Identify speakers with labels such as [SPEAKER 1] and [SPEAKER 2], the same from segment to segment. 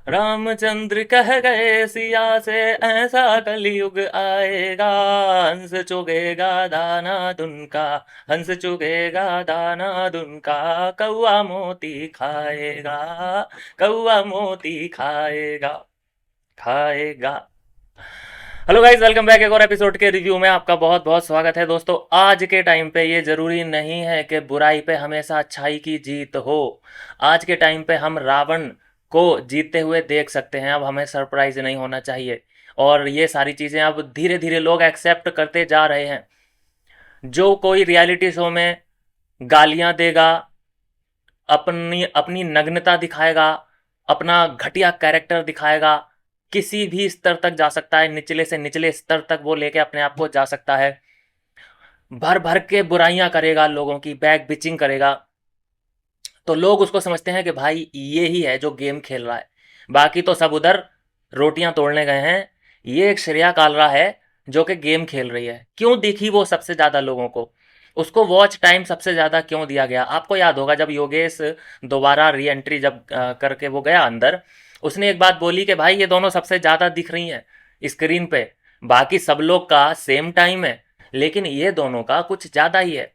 [SPEAKER 1] रामचंद्र कह गए सिया से ऐसा कलयुग आएगा। हंस चुगेगा दाना दुन का, हंस चुगेगा दाना दुन का, कौआ मोती खाएगा, कौआ मोती खाएगा, खाएगा। हेलो गाइस, वेलकम बैक एक और एपिसोड के रिव्यू में आपका बहुत बहुत स्वागत है। दोस्तों, आज के टाइम पे ये ज़रूरी नहीं है कि बुराई पे हमेशा अच्छाई की जीत हो। आज के टाइम पे हम रावण को जीतते हुए देख सकते हैं। अब हमें सरप्राइज नहीं होना चाहिए और ये सारी चीज़ें अब धीरे धीरे लोग एक्सेप्ट करते जा रहे हैं। जो कोई रियलिटी शो में गालियां देगा, अपनी अपनी नग्नता दिखाएगा, अपना घटिया कैरेक्टर दिखाएगा, किसी भी स्तर तक जा सकता है, निचले से निचले स्तर तक वो लेके अपने आप को जा सकता है। भर भर के बुराइयां करेगा, लोगों की बैक बिचिंग करेगा, तो लोग उसको समझते हैं कि भाई ये ही है जो गेम खेल रहा है। बाकी तो सब उधर रोटियां तोड़ने गए हैं। ये एक श्रेया कालरा है जो कि गेम खेल रही है। क्यों दिखी वो सबसे ज्यादा लोगों को? उसको वॉच टाइम सबसे ज्यादा क्यों दिया गया? आपको याद होगा जब योगेश दोबारा री एंट्री जब करके वो गया अंदर, उसने एक बात बोली कि भाई ये दोनों सबसे ज्यादा दिख रही हैं स्क्रीन पे। बाकी सब लोग का सेम टाइम है, लेकिन ये दोनों का कुछ ज्यादा ही है।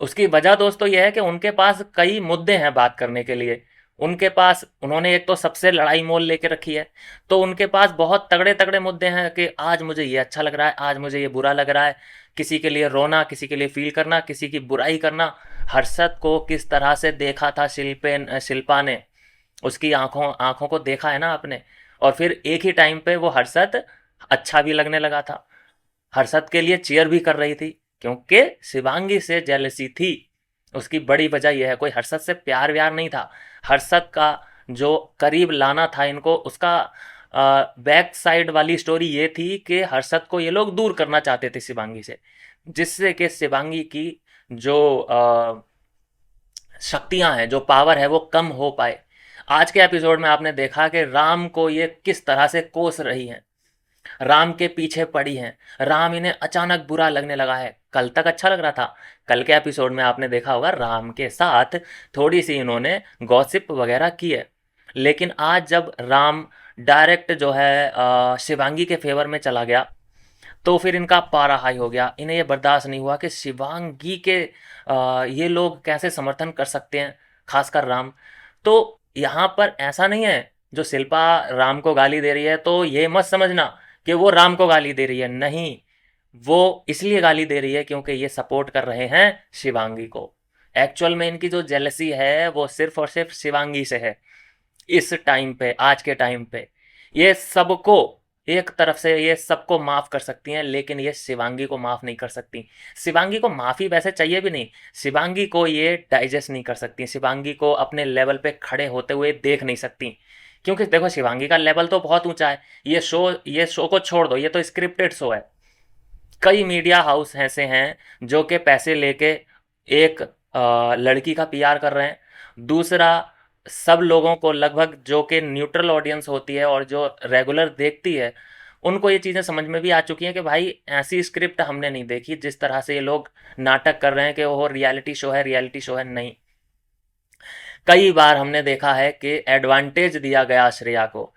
[SPEAKER 1] उसकी वजह दोस्तों यह है कि उनके पास कई मुद्दे हैं बात करने के लिए। उनके पास, उन्होंने एक तो सबसे लड़ाई मोल लेके रखी है, तो उनके पास बहुत तगड़े तगड़े मुद्दे हैं कि आज मुझे ये अच्छा लग रहा है, आज मुझे ये बुरा लग रहा है। किसी के लिए रोना, किसी के लिए फील करना, किसी की बुराई करना। हर्षद को किस तरह से देखा था शिल्पा ने, उसकी आंखों आंखों को देखा है ना आपने। और फिर एक ही टाइम पे वो हर्षद अच्छा भी लगने लगा था, हर्षद के लिए चीयर भी कर रही थी, क्योंकि शिवांगी से जेलसी थी। उसकी बड़ी वजह यह है, कोई हर्षद से प्यार व्यार नहीं था। हर्षद का जो करीब लाना था इनको, उसका बैक साइड वाली स्टोरी ये थी कि हर्षद को ये लोग दूर करना चाहते थे शिवांगी से, जिससे कि शिवांगी की जो शक्तियां हैं, जो पावर है, वो कम हो पाए। आज के एपिसोड में आपने देखा कि राम को ये किस तरह से कोस रही हैं, राम के पीछे पड़ी हैं। राम इन्हें अचानक बुरा लगने लगा है। कल तक अच्छा लग रहा था। कल के एपिसोड में आपने देखा होगा राम के साथ थोड़ी सी इन्होंने गॉसिप वगैरह की है, लेकिन आज जब राम डायरेक्ट जो है शिवांगी के फेवर में चला गया, तो फिर इनका पारा हाई हो गया। इन्हें ये बर्दाश्त नहीं हुआ कि शिवांगी के ये लोग कैसे समर्थन कर सकते हैं, खासकर राम। तो यहाँ पर ऐसा नहीं है, जो शिल्पा राम को गाली दे रही है तो ये मत समझना कि वो राम को गाली दे रही है। नहीं, वो इसलिए गाली दे रही है क्योंकि ये सपोर्ट कर रहे हैं शिवांगी को। एक्चुअल में इनकी जो जेलसी है वो सिर्फ और सिर्फ शिवांगी से है। इस टाइम पे, आज के टाइम पे ये सबको, एक तरफ से ये सबको माफ कर सकती हैं, लेकिन ये शिवांगी को माफ नहीं कर सकती। शिवांगी को माफी वैसे चाहिए भी नहीं। शिवांगी को ये डाइजेस्ट नहीं कर सकती, शिवांगी को अपने लेवल पे खड़े होते हुए देख नहीं सकती। क्योंकि देखो, शिवांगी का लेवल तो बहुत ऊंचा है। ये शो को छोड़ दो, ये तो स्क्रिप्टेड शो है। कई मीडिया हाउस ऐसे हैं जो कि पैसे लेके एक लड़की का पीआर कर रहे हैं। दूसरा, सब लोगों को लगभग, जो कि न्यूट्रल ऑडियंस होती है और जो रेगुलर देखती है, उनको ये चीज़ें समझ में भी आ चुकी हैं कि भाई ऐसी स्क्रिप्ट हमने नहीं देखी जिस तरह से ये लोग नाटक कर रहे हैं कि वो रियलिटी शो है, रियलिटी शो है। नहीं, कई बार हमने देखा है कि एडवांटेज दिया गया श्रेया को।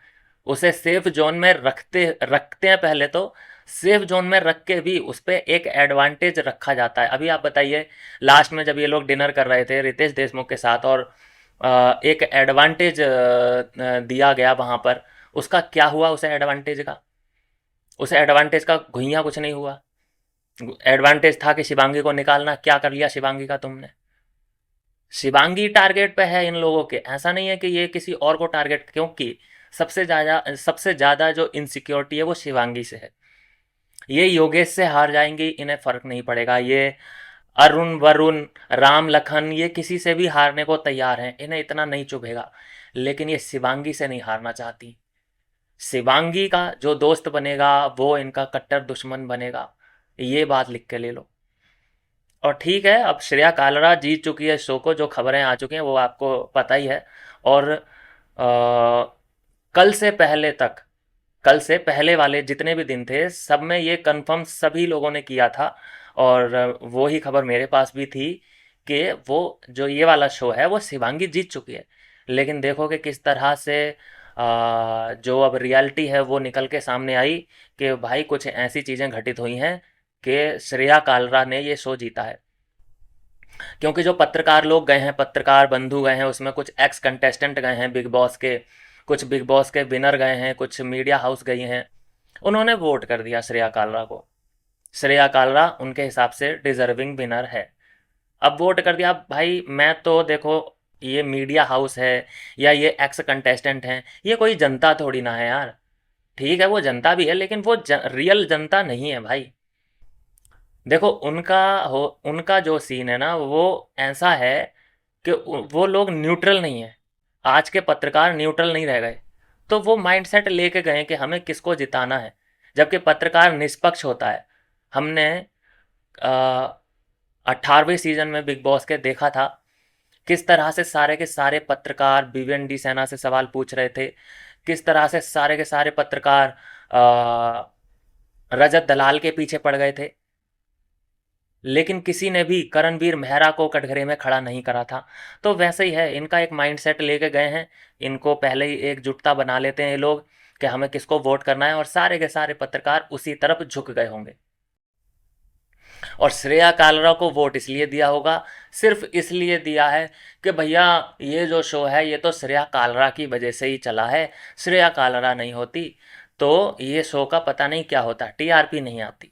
[SPEAKER 1] उसे सेफ जोन में रखते रखते हैं पहले तो, सेफ जोन में रख के भी उस पर एक एडवांटेज रखा जाता है। अभी आप बताइए, लास्ट में जब ये लोग डिनर कर रहे थे रितेश देशमुख के साथ और एक एडवांटेज दिया गया वहां पर, उसका क्या हुआ? उस एडवांटेज का घुइयां कुछ नहीं हुआ। एडवांटेज था कि शिवांगी को निकालना, क्या कर लिया शिवांगी का तुमने? शिवांगी टारगेट पे है इन लोगों के, ऐसा नहीं है कि ये किसी और को टारगेट, क्योंकि सबसे ज्यादा जो इनसिक्योरिटी है वो शिवांगी से है। ये योगेश से हार जाएंगी, इन्हें फर्क नहीं पड़ेगा। ये अरुण वरुण, राम लखन, ये किसी से भी हारने को तैयार हैं, इन्हें इतना नहीं चुभेगा। लेकिन ये शिवांगी से नहीं हारना चाहती। शिवांगी का जो दोस्त बनेगा वो इनका कट्टर दुश्मन बनेगा। ये बात लिख के ले लो। और ठीक है, अब श्रेया कालरा जीत चुकी है शो को, जो खबरें आ चुकी हैं वो आपको पता ही है। और कल से पहले तक, कल से पहले वाले जितने भी दिन थे, सब में ये कंफर्म सभी लोगों ने किया था। और वो ही खबर मेरे पास भी थी कि वो जो ये वाला शो है वो शिवांगी जीत चुकी है। लेकिन देखो कि किस तरह से जो अब रियलिटी है वो निकल के सामने आई कि भाई कुछ ऐसी चीज़ें घटित हुई हैं कि श्रेया कालरा ने ये शो जीता है। क्योंकि जो पत्रकार लोग गए हैं, पत्रकार बंधु गए हैं, उसमें कुछ एक्स कंटेस्टेंट गए हैं बिग बॉस के, कुछ बिग बॉस के विनर गए हैं, कुछ मीडिया हाउस गई हैं, उन्होंने वोट कर दिया श्रेया कालरा को। श्रेया कालरा उनके हिसाब से डिजर्विंग विनर है। अब वोट कर दिया। अब भाई मैं तो देखो, ये मीडिया हाउस है या ये एक्स कंटेस्टेंट हैं, ये कोई जनता थोड़ी ना है यार। ठीक है वो जनता भी है, लेकिन वो रियल जनता नहीं है भाई। देखो उनका हो, उनका जो सीन है ना वो ऐसा है कि वो लोग न्यूट्रल नहीं है। आज के पत्रकार न्यूट्रल नहीं रह गए, तो वो माइंडसेट लेके गए कि हमें किसको जिताना है, जबकि पत्रकार निष्पक्ष होता है। हमने 18वें सीजन में बिग बॉस के देखा था किस तरह से सारे के सारे पत्रकार बीवीएनडी सेना से सवाल पूछ रहे थे, किस तरह से सारे के सारे पत्रकार रजत दलाल के पीछे पड़ गए थे, लेकिन किसी ने भी करणवीर मेहरा को कटघरे में खड़ा नहीं करा था। तो वैसे ही है, इनका एक माइंडसेट लेके गए हैं। इनको पहले ही एकजुटता बना लेते हैं ये लोग कि हमें किसको वोट करना है, और सारे के सारे पत्रकार उसी तरफ झुक गए होंगे। और श्रेया कालरा को वोट इसलिए दिया होगा, सिर्फ इसलिए दिया है कि भैया ये जो शो है ये तो श्रेया कालरा की वजह से ही चला है। श्रेया कालरा नहीं होती तो ये शो का पता नहीं क्या होता, टीआरपी नहीं आती।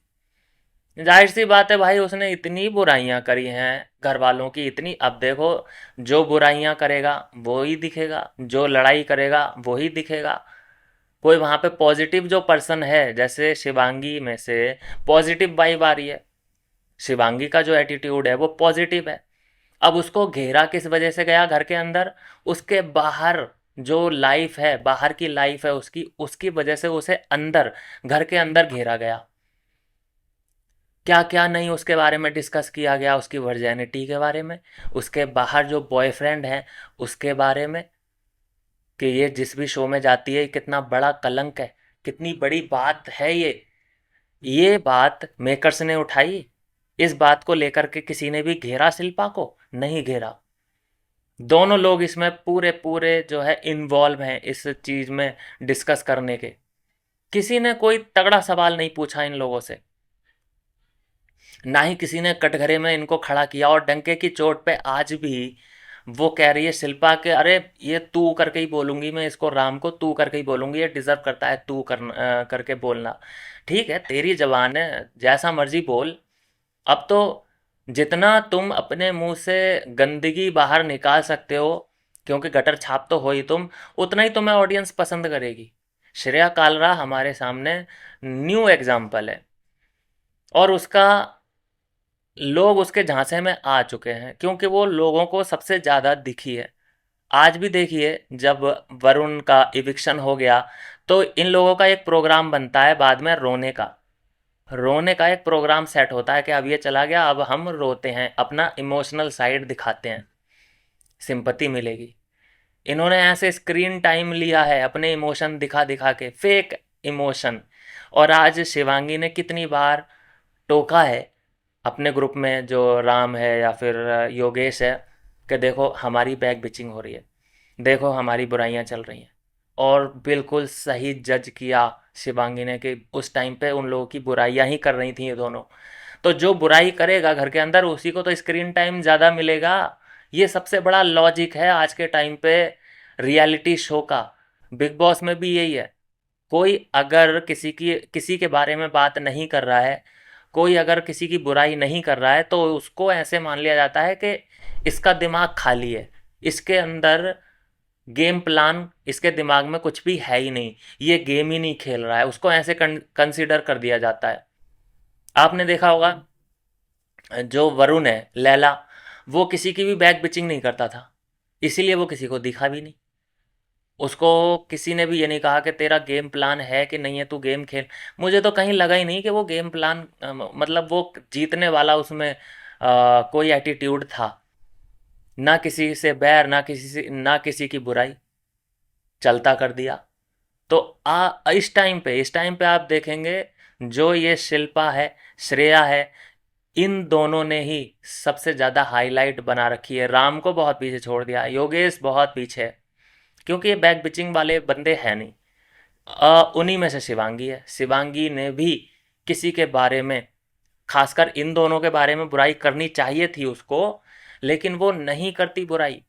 [SPEAKER 1] जाहिर सी बात है भाई, उसने इतनी बुराइयां करी हैं घर वालों की, इतनी। अब देखो, जो बुराइयां करेगा वो ही दिखेगा, जो लड़ाई करेगा वो ही दिखेगा। कोई वहां पे पॉजिटिव जो पर्सन है, जैसे शिवांगी में से पॉजिटिव वाइब आ रही है, शिवांगी का जो एटीट्यूड है वो पॉजिटिव है। अब उसको घेरा किस वजह से गया घर के अंदर, उसके बाहर जो लाइफ है, बाहर की लाइफ है उसकी, उसकी वजह से उसे अंदर, घर के अंदर घेरा गया। क्या क्या नहीं उसके बारे में डिस्कस किया गया, उसकी वर्जेनिटी के बारे में, उसके बाहर जो बॉयफ्रेंड है उसके बारे में, कि ये जिस भी शो में जाती है कितना बड़ा कलंक है, कितनी बड़ी बात है ये बात मेकर्स ने उठाई। इस बात को लेकर के किसी ने भी घेरा शिल्पा को? नहीं घेरा। दोनों लोग इसमें पूरे पूरे जो है इन्वॉल्व हैं इस चीज में डिस्कस करने के। किसी ने कोई तगड़ा सवाल नहीं पूछा इन लोगों से, ना ही किसी ने कटघरे में इनको खड़ा किया। और डंके की चोट पे आज भी वो कह रही है शिल्पा के, अरे ये तू करके ही बोलूंगी मैं इसको, राम को तू करके ही बोलूंगी, ये डिजर्व करता है तू करके बोलना। ठीक है तेरी जबान है, जैसा मर्जी बोल। अब तो जितना तुम अपने मुंह से गंदगी बाहर निकाल सकते हो, क्योंकि गटर छाप तो हो ही तुम, उतना ही तुम्हें ऑडियंस पसंद करेगी। श्रेया कालरा हमारे सामने न्यू एग्जाम्पल है, और उसका लोग उसके झांसे में आ चुके हैं क्योंकि वो लोगों को सबसे ज़्यादा दिखी है। आज भी देखिए, जब वरुण का इविक्शन हो गया तो इन लोगों का एक प्रोग्राम बनता है बाद में रोने का। रोने का एक प्रोग्राम सेट होता है कि अब ये चला गया, अब हम रोते हैं, अपना इमोशनल साइड दिखाते हैं, सिंपैथी मिलेगी। इन्होंने ऐसे स्क्रीन टाइम लिया है अपने इमोशन दिखा दिखा के, फेक इमोशन। और आज शिवांगी ने कितनी बार टोका है अपने ग्रुप में, जो राम है या फिर योगेश है, कि देखो हमारी बैक बिचिंग हो रही है, देखो हमारी बुराइयां चल रही हैं। और बिल्कुल सही जज किया शिवांगी ने कि उस टाइम पे उन लोगों की बुराइयां ही कर रही थी ये दोनों। तो जो बुराई करेगा घर के अंदर उसी को तो स्क्रीन टाइम ज़्यादा मिलेगा। ये सबसे बड़ा लॉजिक है आज के टाइम पे रियलिटी शो का। बिग बॉस में भी यही है। कोई अगर किसी के बारे में बात नहीं कर रहा है, कोई अगर किसी की बुराई नहीं कर रहा है, तो उसको ऐसे मान लिया जाता है कि इसका दिमाग खाली है, इसके अंदर गेम प्लान, इसके दिमाग में कुछ भी है ही नहीं, ये गेम ही नहीं खेल रहा है, उसको ऐसे कंसीडर कर दिया जाता है। आपने देखा होगा, जो वरुण है, लैला, वो किसी की भी बैक बिचिंग नहीं करता था, इसीलिए वो किसी को दिखा भी नहीं। उसको किसी ने भी ये नहीं कहा कि तेरा गेम प्लान है कि नहीं है, तू गेम खेल। मुझे तो कहीं लगा ही नहीं कि वो गेम प्लान मतलब वो जीतने वाला उसमें कोई एटीट्यूड था। ना किसी से बैर, ना किसी की बुराई, चलता कर दिया। तो इस टाइम पे आप देखेंगे, जो ये शिल्पा है, श्रेया है, इन दोनों ने ही सबसे ज़्यादा हाईलाइट बना रखी है। राम को बहुत पीछे छोड़ दिया, योगेश बहुत पीछे है। क्योंकि ये बैक बिचिंग वाले बंदे हैं नहीं। उन्हीं में से शिवांगी है। शिवांगी ने भी किसी के बारे में, खासकर इन दोनों के बारे में बुराई करनी चाहिए थी उसको, लेकिन वो नहीं करती बुराई।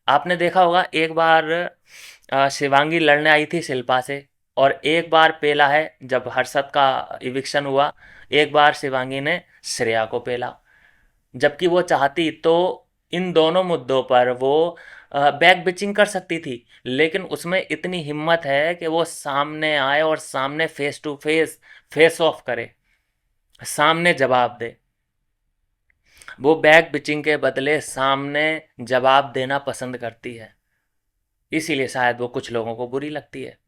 [SPEAKER 1] आपने देखा होगा एक बार शिवांगी लड़ने आई थी शिल्पा से, और एक बार पेला है जब हर्षद का इविक्शन हुआ, एक बार शिवांगी ने श्रेया को पेला। जबकि वो चाहती तो इन दोनों मुद्दों पर वो बैक बिचिंग कर सकती थी, लेकिन उसमें इतनी हिम्मत है कि वो सामने आए और सामने face to face face off करे, सामने जवाब दे। वो बैक बिचिंग के बदले सामने जवाब देना पसंद करती है, इसीलिए शायद वो कुछ लोगों को बुरी लगती है।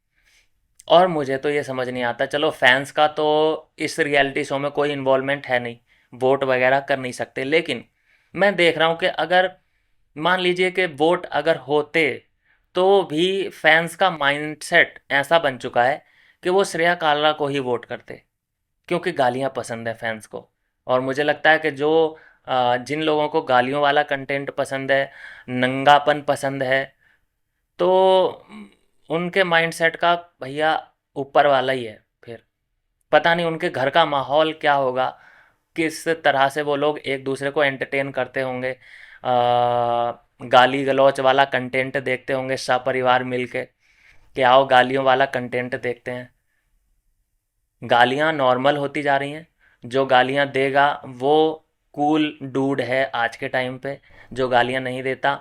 [SPEAKER 1] और मुझे तो ये समझ नहीं आता, चलो फैंस का तो इस रियलिटी शो में कोई इन्वॉल्वमेंट है नहीं, वोट वगैरह कर नहीं सकते, लेकिन मैं देख रहा हूँ कि अगर मान लीजिए कि वोट अगर होते, तो भी फैंस का माइंडसेट ऐसा बन चुका है कि वो श्रेया कालरा को ही वोट करते, क्योंकि गालियाँ पसंद है फैंस को। और मुझे लगता है कि जो जिन लोगों को गालियों वाला कंटेंट पसंद है, नंगापन पसंद है, तो उनके माइंडसेट का भैया ऊपर वाला ही है। फिर पता नहीं उनके घर का माहौल क्या होगा, किस तरह से वो लोग एक दूसरे को एंटरटेन करते होंगे, गाली गलौच वाला कंटेंट देखते होंगे सपरिवार मिलके, कि आओ गालियों वाला कंटेंट देखते हैं। गालियाँ नॉर्मल होती जा रही हैं। जो गालियाँ देगा वो कूल डूड है आज के टाइम पे, जो गालियाँ नहीं देता,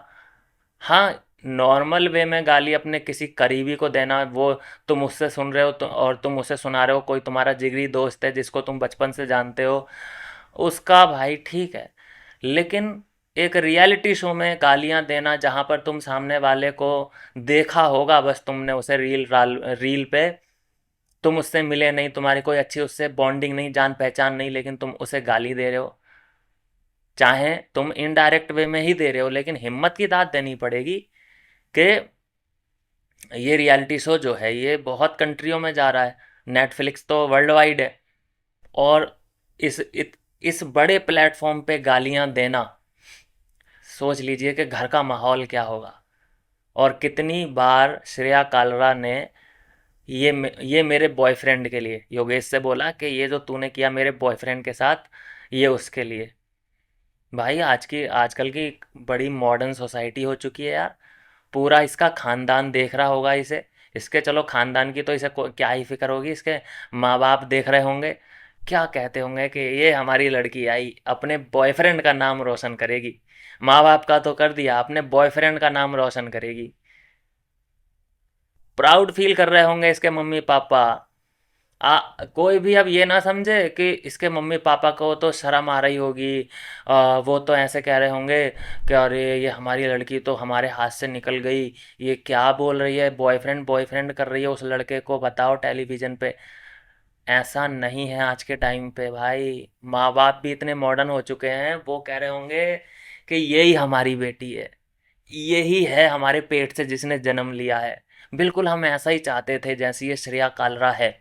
[SPEAKER 1] हाँ, नॉर्मल वे में गाली अपने किसी करीबी को देना, वो तुम उससे सुन रहे हो तो, और तुम उसे सुना रहे हो, कोई तुम्हारा जिगरी दोस्त है जिसको तुम बचपन से जानते हो, उसका भाई ठीक है। लेकिन एक रियलिटी शो में गालियां देना, जहां पर तुम सामने वाले को देखा होगा, बस तुमने उसे रील पे, तुम उससे मिले नहीं, तुम्हारी कोई अच्छी उससे बॉन्डिंग नहीं, जान पहचान नहीं, लेकिन तुम उसे गाली दे रहे हो, चाहे तुम इनडायरेक्ट वे में ही दे रहे हो, लेकिन हिम्मत की दाद देनी पड़ेगी कि ये रियलिटी शो जो है ये बहुत कंट्रियों में जा रहा है, नेटफ्लिक्स तो वर्ल्ड वाइड है, और इस बड़े प्लेटफॉर्म पे गालियां देना, सोच लीजिए कि घर का माहौल क्या होगा। और कितनी बार श्रेया कालरा ने ये मेरे बॉयफ्रेंड के लिए योगेश से बोला कि ये जो तूने किया मेरे बॉयफ्रेंड के साथ, ये उसके लिए। भाई आजकल की बड़ी मॉडर्न सोसाइटी हो चुकी है यार, पूरा इसका खानदान देख रहा होगा इसे, इसके चलो खानदान की तो इसे क्या ही फिक्र होगी, इसके माँ बाप देख रहे होंगे, क्या कहते होंगे कि ये हमारी लड़की आई अपने बॉयफ्रेंड का नाम रोशन करेगी। माँ बाप का तो कर दिया, अपने बॉयफ्रेंड का नाम रोशन करेगी। प्राउड फील कर रहे होंगे इसके मम्मी पापा। कोई भी अब ये ना समझे कि इसके मम्मी पापा को तो शर्म आ रही होगी, वो तो ऐसे कह रहे होंगे कि अरे ये हमारी लड़की तो हमारे हाथ से निकल गई, ये क्या बोल रही है, बॉयफ्रेंड बॉयफ्रेंड कर रही है उस लड़के को, बताओ टेलीविज़न पे। ऐसा नहीं है आज के टाइम पे भाई, माँ बाप भी इतने मॉडर्न हो चुके हैं, वो कह रहे होंगे कि यही हमारी बेटी है, यही है हमारे पेट से जिसने जन्म लिया है, बिल्कुल हम ऐसा ही चाहते थे जैसी ये श्रेया कालरा है।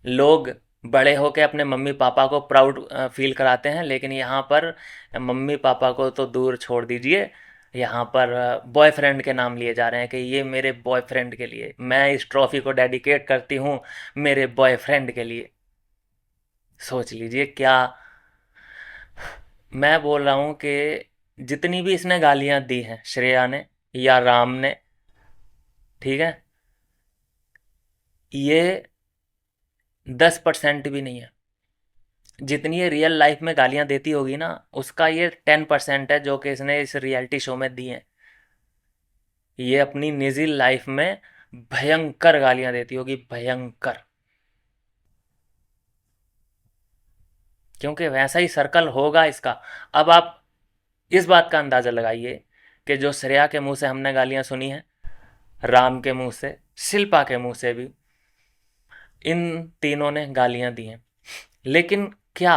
[SPEAKER 1] लोग बड़े होके अपने मम्मी पापा को प्राउड फील कराते हैं, लेकिन यहाँ पर मम्मी पापा को तो दूर छोड़ दीजिए, यहाँ पर बॉयफ्रेंड के नाम लिए जा रहे हैं कि ये मेरे बॉयफ्रेंड के लिए, मैं इस ट्रॉफी को डेडिकेट करती हूँ मेरे बॉयफ्रेंड के लिए। सोच लीजिए क्या। मैं बोल रहा हूँ कि जितनी भी इसने गालियाँ दी हैं श्रेया ने या राम ने, ठीक है, ये 10% भी नहीं है। जितनी ये रियल लाइफ में गालियां देती होगी ना, उसका ये 10% है जो कि इसने इस रियलिटी शो में दी हैं। ये अपनी निजी लाइफ में भयंकर गालियां देती होगी, भयंकर। क्योंकि वैसा ही सर्कल होगा इसका। अब आप इस बात का अंदाज़ा लगाइए कि जो श्रेया के मुंह से हमने गालियां सुनी हैं, राम के मुंह से, शिल्पा के मुंह से भी, इन तीनों ने गालियां दी हैं, लेकिन क्या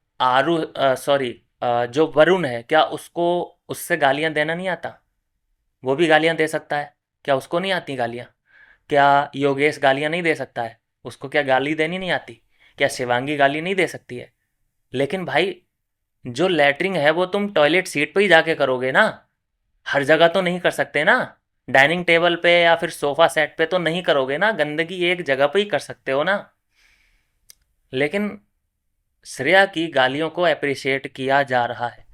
[SPEAKER 1] सॉरी, जो वरुण है, क्या उसको उससे गालियां देना नहीं आता? वो भी गालियां दे सकता है, क्या उसको नहीं आती गालियां? क्या योगेश गालियां नहीं दे सकता है, उसको क्या गाली देनी नहीं आती? क्या शिवांगी गाली नहीं दे सकती है? लेकिन भाई, जो लेटरिंग है वो तुम टॉयलेट सीट पे ही जाके करोगे ना, हर जगह तो नहीं कर सकते ना, डाइनिंग टेबल पे या फिर सोफा सेट पे तो नहीं करोगे ना, गंदगी एक जगह पे ही कर सकते हो ना। लेकिन श्रेया की गालियों को अप्रिशिएट किया जा रहा है।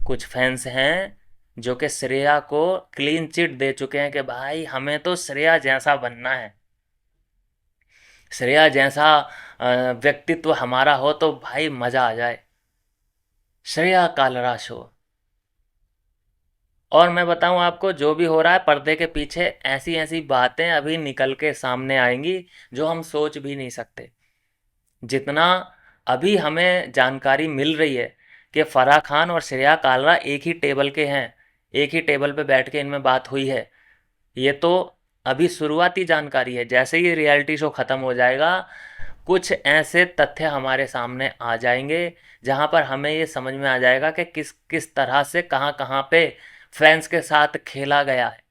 [SPEAKER 1] कुछ फैंस हैं जो कि श्रेया को क्लीन चिट दे चुके हैं कि भाई हमें तो श्रेया जैसा बनना है, श्रेया जैसा व्यक्तित्व हमारा हो तो भाई मजा आ जाए। श्रेया कालरा शो। और मैं बताऊं आपको, जो भी हो रहा है पर्दे के पीछे, ऐसी ऐसी बातें अभी निकल के सामने आएंगी जो हम सोच भी नहीं सकते। जितना अभी हमें जानकारी मिल रही है कि फराह खान और श्रेया कालरा एक ही टेबल के हैं, एक ही टेबल पे बैठ के इनमें बात हुई है, ये तो अभी शुरुआती जानकारी है। जैसे ही रियलिटी शो ख़त्म हो जाएगा, कुछ ऐसे तथ्य हमारे सामने आ जाएंगे जहां पर हमें ये समझ में आ जाएगा कि किस किस तरह से कहां कहां पे फैंस के साथ खेला गया है।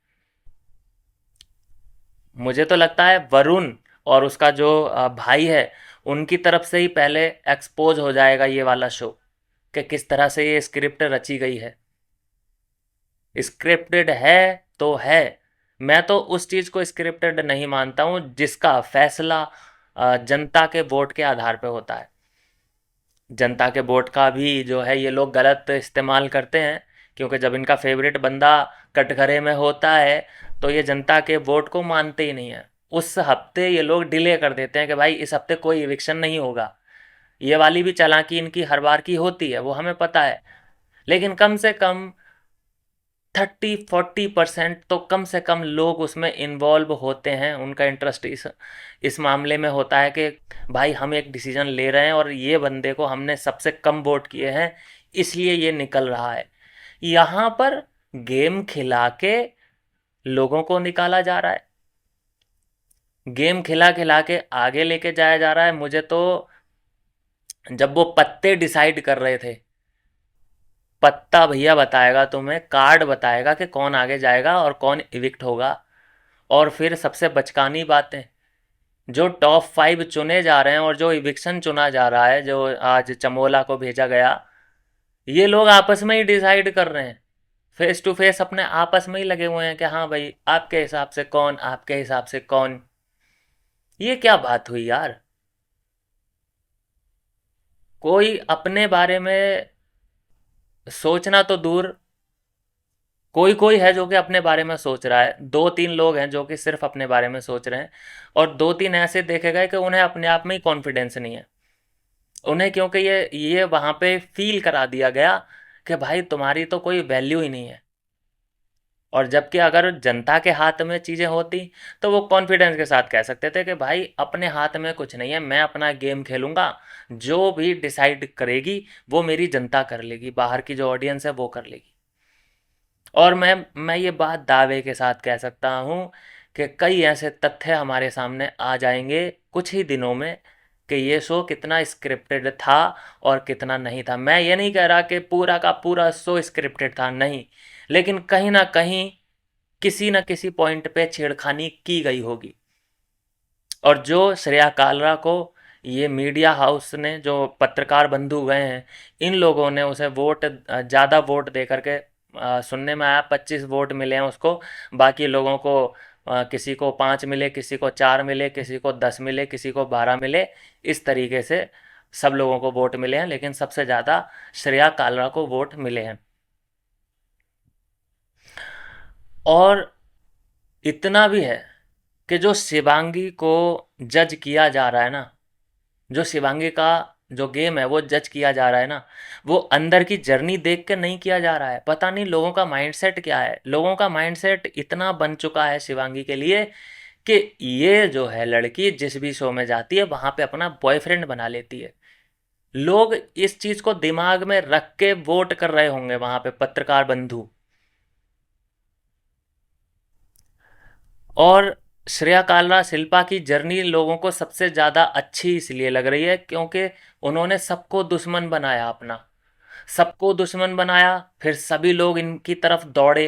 [SPEAKER 1] मुझे तो लगता है वरुण और उसका जो भाई है, उनकी तरफ से ही पहले एक्सपोज हो जाएगा ये वाला शो कि किस तरह से ये स्क्रिप्ट रची गई है। स्क्रिप्टेड है तो है, मैं तो उस चीज़ को स्क्रिप्टेड नहीं मानता हूँ जिसका फैसला जनता के वोट के आधार पे होता है। जनता के वोट का भी जो है ये लोग गलत इस्तेमाल करते हैं, क्योंकि जब इनका फेवरेट बंदा कटघरे में होता है तो ये जनता के वोट को मानते ही नहीं है। उस हफ्ते ये लोग डिले कर देते हैं कि भाई इस हफ्ते कोई इविक्शन नहीं होगा। ये वाली भी चालाकी इनकी हर बार की होती है, वो हमें पता है। लेकिन कम से कम 30-40% तो कम से कम लोग उसमें इन्वॉल्व होते हैं, उनका इंटरेस्ट इस मामले में होता है कि भाई हम एक डिसीजन ले रहे हैं और ये बंदे को हमने सबसे कम वोट किए हैं, इसलिए ये निकल रहा है। यहाँ पर गेम खिला के लोगों को निकाला जा रहा है, गेम खिला खिला के आगे लेके जाया जा रहा है। मुझे तो जब वो पत्ते डिसाइड कर रहे थे, पत्ता भैया बताएगा तुम्हें, कार्ड बताएगा कि कौन आगे जाएगा और कौन इविक्ट होगा। और फिर सबसे बचकानी बातें, जो टॉप 5 चुने जा रहे हैं और जो इविक्शन चुना जा रहा है, जो आज चमोला को भेजा गया, ये लोग आपस में ही डिसाइड कर रहे हैं, फेस टू फेस अपने आपस में ही लगे हुए हैं कि हाँ भाई आपके हिसाब से कौन, आपके हिसाब से कौन। ये क्या बात हुई यार। कोई अपने बारे में सोचना तो दूर, कोई कोई है जो कि अपने बारे में सोच रहा है, 2-3 लोग हैं जो कि सिर्फ अपने बारे में सोच रहे हैं, और 2-3 ऐसे देखे गए कि उन्हें अपने आप में ही कॉन्फिडेंस नहीं है उन्हें, क्योंकि ये वहां पे फील करा दिया गया कि भाई तुम्हारी तो कोई वैल्यू ही नहीं है। और जबकि अगर जनता के हाथ में चीज़ें होती तो वो कॉन्फिडेंस के साथ कह सकते थे कि भाई अपने हाथ में कुछ नहीं है, मैं अपना गेम खेलूंगा, जो भी डिसाइड करेगी वो मेरी जनता कर लेगी, बाहर की जो ऑडियंस है वो कर लेगी। और मैं ये बात दावे के साथ कह सकता हूँ कि कई ऐसे तथ्य हमारे सामने आ जाएंगे कुछ ही दिनों में कि ये शो कितना स्क्रिप्टेड था और कितना नहीं था। मैं ये नहीं कह रहा कि पूरा का पूरा शो स्क्रिप्टेड था, नहीं, लेकिन कहीं ना कहीं किसी न किसी पॉइंट पे छेड़खानी की गई होगी। और जो श्रेया कालरा को ये मीडिया हाउस ने, जो पत्रकार बंधु गए हैं, इन लोगों ने उसे वोट, ज़्यादा वोट दे करके, सुनने में आया 25 वोट मिले हैं उसको, बाकी लोगों को किसी को 5 मिले, किसी को 4 मिले, किसी को 10 मिले, किसी को 12 मिले, इस तरीके से सब लोगों को वोट मिले हैं, लेकिन सबसे ज़्यादा श्रेया कालरा को वोट मिले हैं। और इतना भी है कि जो शिवांगी को जज किया जा रहा है ना, जो शिवांगी का जो गेम है वो जज किया जा रहा है ना, वो अंदर की जर्नी देख के नहीं किया जा रहा है। पता नहीं लोगों का माइंडसेट क्या है, लोगों का माइंडसेट इतना बन चुका है शिवांगी के लिए कि ये जो है लड़की जिस भी शो में जाती है वहां पे अपना बॉयफ्रेंड बना लेती है। लोग इस चीज को दिमाग में रख के वोट कर रहे होंगे वहां पे, पत्रकार बंधु। और श्रेया कालरा शिल्पा की जर्नी लोगों को सबसे ज़्यादा अच्छी इसलिए लग रही है क्योंकि उन्होंने सबको दुश्मन बनाया अपना, सबको दुश्मन बनाया, फिर सभी लोग इनकी तरफ दौड़े।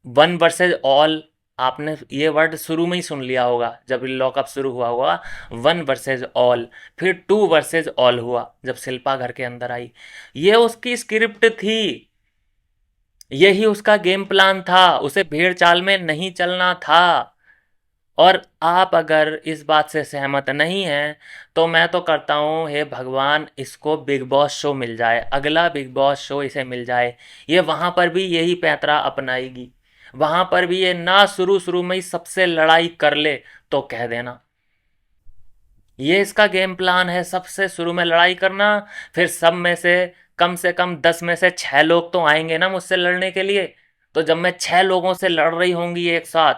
[SPEAKER 1] 1 वर्सेज ऑल, आपने ये वर्ड शुरू में ही सुन लिया होगा जब लॉकअप शुरू हुआ होगा, 1 वर्सेज ऑल। फिर 2 वर्सेज ऑल हुआ जब शिल्पा घर के अंदर आई। ये उसकी स्क्रिप्ट थी, यही उसका गेम प्लान था, उसे भेड़ चाल में नहीं चलना था। और आप अगर इस बात से सहमत नहीं हैं तो मैं तो करता हूँ, हे भगवान इसको बिग बॉस शो मिल जाए, अगला बिग बॉस शो इसे मिल जाए। ये वहाँ पर भी यही पैंतरा अपनाएगी, वहाँ पर भी ये ना शुरू शुरू में ही सबसे लड़ाई कर ले तो कह देना। ये इसका गेम प्लान है, सबसे शुरू में लड़ाई करना, फिर सब में से कम 10 में से 6 लोग तो आएंगे ना मुझसे लड़ने के लिए। तो जब मैं 6 लोगों से लड़ रही होंगी एक साथ,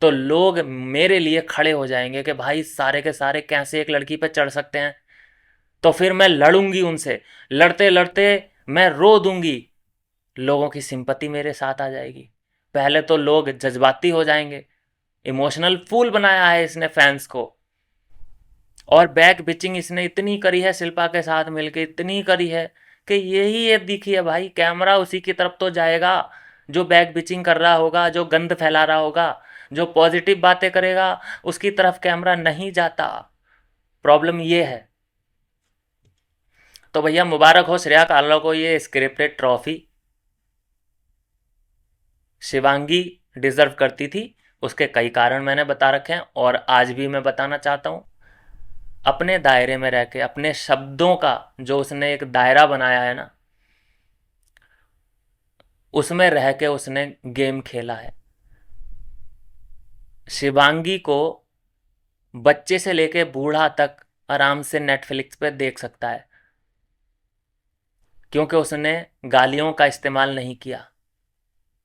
[SPEAKER 1] तो लोग मेरे लिए खड़े हो जाएंगे कि भाई सारे के सारे कैसे एक लड़की पे चढ़ सकते हैं। तो फिर मैं लड़ूंगी उनसे, लड़ते लड़ते मैं रो दूंगी, लोगों की सिंपत्ति मेरे साथ आ जाएगी। पहले तो लोग जज्बाती हो जाएंगे, इमोशनल फूल बनाया है इसने फैंस को। और बैक बिचिंग इसने इतनी करी है शिल्पा के साथ मिलके, इतनी करी है कि यही एक दिखी है भाई, कैमरा उसी की तरफ तो जाएगा जो बैक बिचिंग कर रहा होगा, जो गंद फैला रहा होगा, जो पॉजिटिव बातें करेगा उसकी तरफ कैमरा नहीं जाता। प्रॉब्लम ये है। तो भैया मुबारक हो श्रेया काला को ये स्क्रिप्टेड ट्रॉफी। शिवांगी डिजर्व करती थी, उसके कई कारण मैंने बता रखे हैं और आज भी मैं बताना चाहता हूँ। अपने दायरे में रह के, अपने शब्दों का जो उसने एक दायरा बनाया है ना, उसमें रह के उसने गेम खेला है। शिवांगी को बच्चे से लेके बूढ़ा तक आराम से नेटफ्लिक्स पे देख सकता है, क्योंकि उसने गालियों का इस्तेमाल नहीं किया।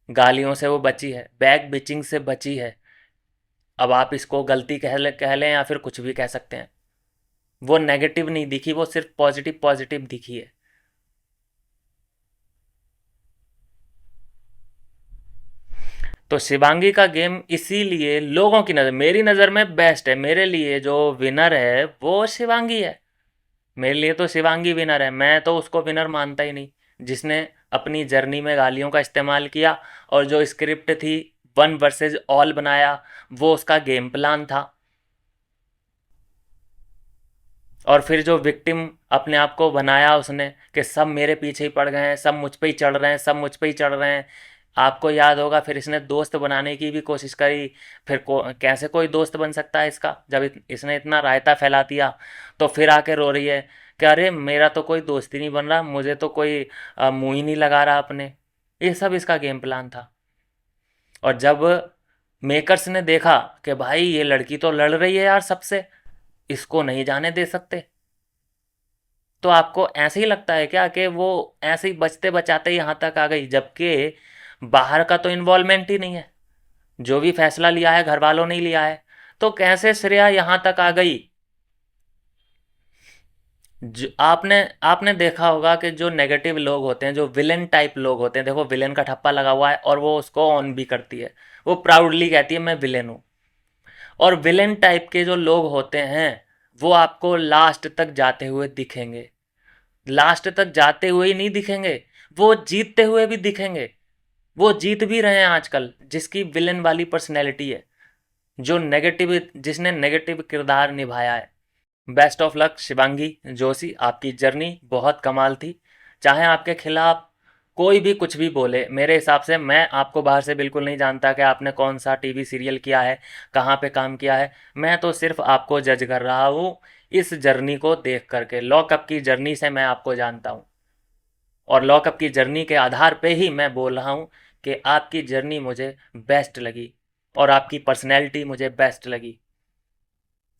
[SPEAKER 1] गालियों से वो बची है, बैक बिचिंग से बची है। अब आप इसको गलती कह लें या फिर कुछ भी कह सकते हैं, वो नेगेटिव नहीं दिखी, वो सिर्फ पॉजिटिव पॉजिटिव दिखी है। तो शिवांगी का गेम इसीलिए लोगों की नज़र, मेरी नज़र में बेस्ट है। मेरे लिए जो विनर है वो शिवांगी है। मेरे लिए तो शिवांगी विनर है, मैं तो उसको विनर मानता ही नहीं जिसने अपनी जर्नी में गालियों का इस्तेमाल किया। और जो स्क्रिप्ट थी वन वर्सेस ऑल बनाया, वो उसका गेम प्लान था। और फिर जो विक्टिम अपने आप को बनाया उसने कि सब मेरे पीछे ही पड़ गए हैं, सब मुझ पे ही चढ़ रहे हैं, सब मुझ पे ही चढ़ रहे हैं। आपको याद होगा फिर इसने दोस्त बनाने की भी कोशिश करी। फिर कैसे कोई दोस्त बन सकता है इसका जब इसने इतना रायता फैला दिया। तो फिर आके रो रही है कि अरे मेरा तो कोई दोस्त ही नहीं बन रहा, मुझे तो कोई मुंह ही नहीं लगा रहा अपने। ये सब इसका गेम प्लान था। और जब मेकर्स ने देखा कि भाई ये लड़की तो लड़ रही है यार सबसे, इसको नहीं जाने दे सकते, तो आपको ऐसे ही लगता है क्या कि वो ऐसे ही बचते बचाते यहाँ तक आ गई, जबकि बाहर का तो इन्वॉल्वमेंट ही नहीं है। जो भी फैसला लिया है घर वालों ने ही लिया है। तो कैसे श्रेया यहाँ तक आ गई। जो आपने आपने देखा होगा कि जो नेगेटिव लोग होते हैं, जो विलेन टाइप लोग होते हैं, देखो विलेन का ठप्पा लगा हुआ है और वो उसको ऑन भी करती है, वो प्राउडली कहती है मैं विलेन हूँ। और विलेन टाइप के जो लोग होते हैं वो आपको लास्ट तक जाते हुए दिखेंगे। लास्ट तक जाते हुए ही नहीं दिखेंगे, वो जीतते हुए भी दिखेंगे। वो जीत भी रहे हैं आजकल, जिसकी विलेन वाली पर्सनैलिटी है, जो नेगेटिव, जिसने नेगेटिव किरदार निभाया है। Best of luck Shivangi Joshi, आपकी जर्नी बहुत कमाल थी। चाहे आपके खिलाफ कोई भी कुछ भी बोले, मेरे हिसाब से, मैं आपको बाहर से बिल्कुल नहीं जानता कि आपने कौन सा टीवी सीरियल किया है, कहाँ पे काम किया है। मैं तो सिर्फ आपको जज कर रहा हूँ इस जर्नी को देख करके। लॉकअप की जर्नी से मैं आपको जानता हूँ और लॉकअप की जर्नी के आधार पे ही मैं बोल रहा हूँ कि आपकी जर्नी मुझे बेस्ट लगी और आपकी पर्सनैलिटी मुझे बेस्ट लगी।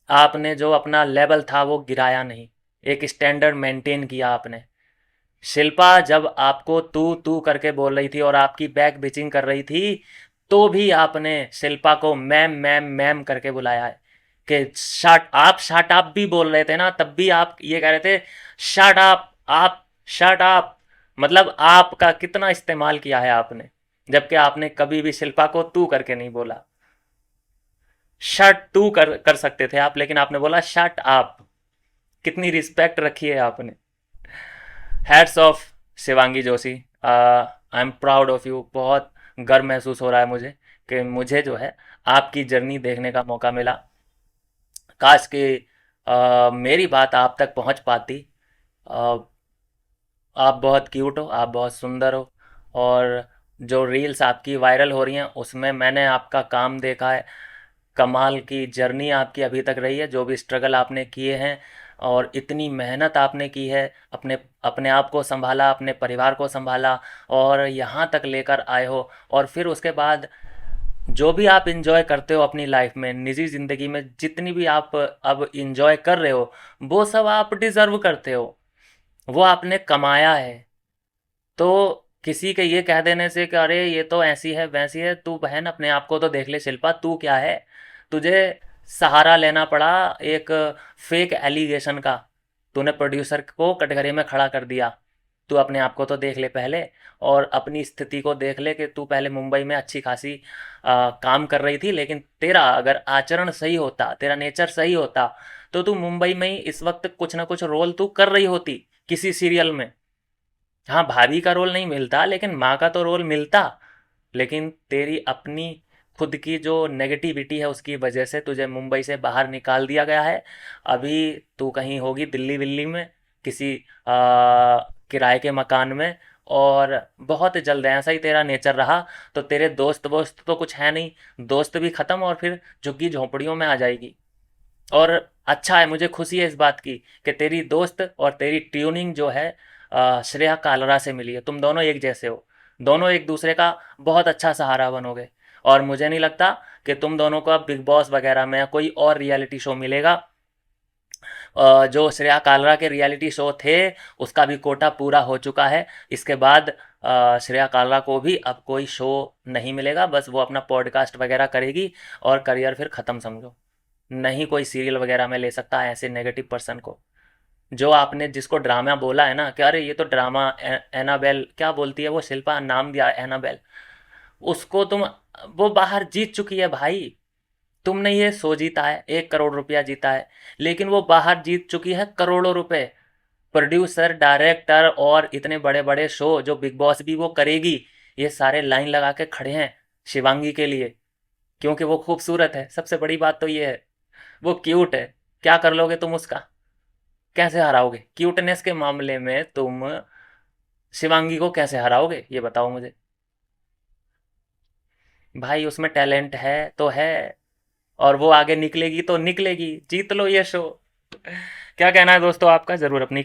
[SPEAKER 1] आपने जो अपना लेवल था वो गिराया नहीं, एक स्टैंडर्ड मेंटेन किया आपने। शिल्पा जब आपको तू तू करके बोल रही थी और आपकी बैक बिचिंग कर रही थी, तो भी आपने शिल्पा को मैम मैम मैम करके बुलाया है। कि शट अप भी बोल रहे थे ना, तब भी आप ये कह रहे थे शट अप आप, शट अप। मतलब आपका कितना इस्तेमाल किया है आपने, जबकि आपने कभी भी शिल्पा को तू करके नहीं बोला। शट टू कर सकते थे आप, लेकिन आपने बोला शट अप। कितनी रिस्पेक्ट रखी है आपने। Hats off Shivangi Joshi, I am proud of you. बहुत गर्व महसूस हो रहा है मुझे कि मुझे जो है आपकी जर्नी देखने का मौका मिला। काश कि मेरी बात आप तक पहुंच पाती। अ, आप बहुत क्यूट हो, आप बहुत सुंदर हो और जो रील्स आपकी वायरल हो रही हैं उसमें मैंने आपका काम देखा है। कमाल की जर्नी आपकी अभी तक रही है, जो भी स्ट्रगल आपने किए हैं और इतनी मेहनत आपने की है, अपने अपने आप को संभाला, अपने परिवार को संभाला और यहाँ तक लेकर आए हो। और फिर उसके बाद जो भी आप इंजॉय करते हो अपनी लाइफ में, निजी ज़िंदगी में जितनी भी आप अब इंजॉय कर रहे हो, वो सब आप डिज़र्व करते हो, वो आपने कमाया है। तो किसी के ये कह देने से कि अरे ये तो ऐसी है वैसी है, तू बहन अपने आप को तो देख ले शिल्पा, तू क्या है। तुझे सहारा लेना पड़ा एक फेक एलिगेशन का, तूने प्रोड्यूसर को कटघरे में खड़ा कर दिया। तू अपने आप को तो देख ले पहले, और अपनी स्थिति को देख ले कि तू पहले मुंबई में अच्छी खासी काम कर रही थी, लेकिन तेरा अगर आचरण सही होता, तेरा नेचर सही होता, तो तू मुंबई में ही इस वक्त कुछ ना कुछ रोल तू कर रही होती किसी सीरियल में। हाँ, भाभी का रोल नहीं मिलता लेकिन माँ का तो रोल मिलता। लेकिन तेरी अपनी खुद की जो नेगेटिविटी है उसकी वजह से तुझे मुंबई से बाहर निकाल दिया गया है। अभी तू कहीं होगी दिल्ली विल्ली में, किसी किराए के मकान में। और बहुत जल्द, ऐसा ही तेरा नेचर रहा तो तेरे दोस्त वोस्त तो कुछ है नहीं, दोस्त भी खत्म और फिर झुग्गी झोंपड़ियों में आ जाएगी। और अच्छा है, मुझे खुशी है इस बात की कि तेरी दोस्त और तेरी ट्यूनिंग जो है श्रेया कालरा से मिली है। तुम दोनों एक जैसे हो, दोनों एक दूसरे का बहुत अच्छा सहारा बनोगे। और मुझे नहीं लगता कि तुम दोनों को अब बिग बॉस वगैरह में या कोई और रियलिटी शो मिलेगा। जो श्रेया कालरा के रियलिटी शो थे उसका भी कोटा पूरा हो चुका है। इसके बाद श्रेया कालरा को भी अब कोई शो नहीं मिलेगा, बस वो अपना पॉडकास्ट वगैरह करेगी और करियर फिर ख़त्म समझो। नहीं कोई सीरियल वगैरह में ले सकता है ऐसे नेगेटिव पर्सन को। जो आपने जिसको ड्रामा बोला है ना कि अरे ये तो ड्रामा, एनाबेल क्या बोलती है वो, शिल्पा नाम दिया एनाबेल, उसको तुम, वो बाहर जीत चुकी है भाई। तुमने ये शो जीता है, 1 करोड़ रुपया जीता है, लेकिन वो बाहर जीत चुकी है करोड़ों रुपए। प्रोड्यूसर, डायरेक्टर और इतने बड़े बड़े शो जो बिग बॉस भी वो करेगी, ये सारे लाइन लगा के खड़े हैं शिवांगी के लिए, क्योंकि वो खूबसूरत है। सबसे बड़ी बात तो ये है, वो क्यूट है। क्या कर लोगे तुम उसका, कैसे हराओगे क्यूटनेस के मामले में तुम शिवांगी को, कैसे हराओगे ये बताओ मुझे। भाई उसमें टैलेंट है तो है, और वो आगे निकलेगी तो निकलेगी, जीत लो ये शो। क्या कहना है दोस्तों आपका, ज़रूर अपनी